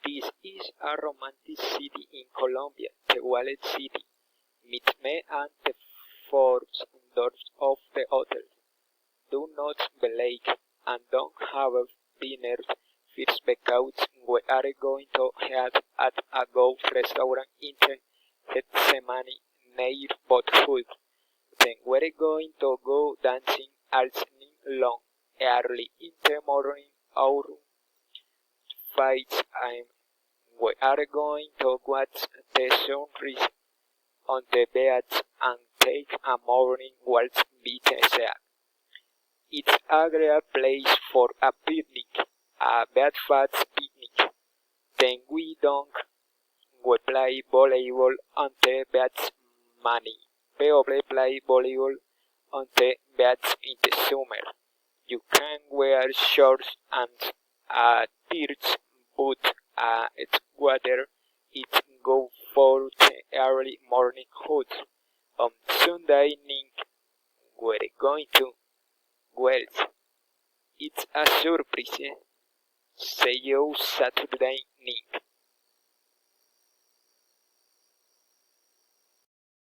This is a romantic city in Colombia, the Wallet City. Meet me at the first doors of the hotel. Do not be late and don't have dinner first because we are going to head at a go restaurant in the Gethsemane near food. Then we're going to go dancing all night long, early in the morning around 5 am. We are going to watch the sunrise on the beach and take a morning walk by the sea. It's a great place for a picnic, a breakfast picnic. Then we play volleyball on the beach money. We play volleyball on the beach in the summer. You can wear shorts and a t-shirt, but it's water. It's go for the early morning hot. On Sunday night, we're going to Wells. It's a surprise. See you Saturday.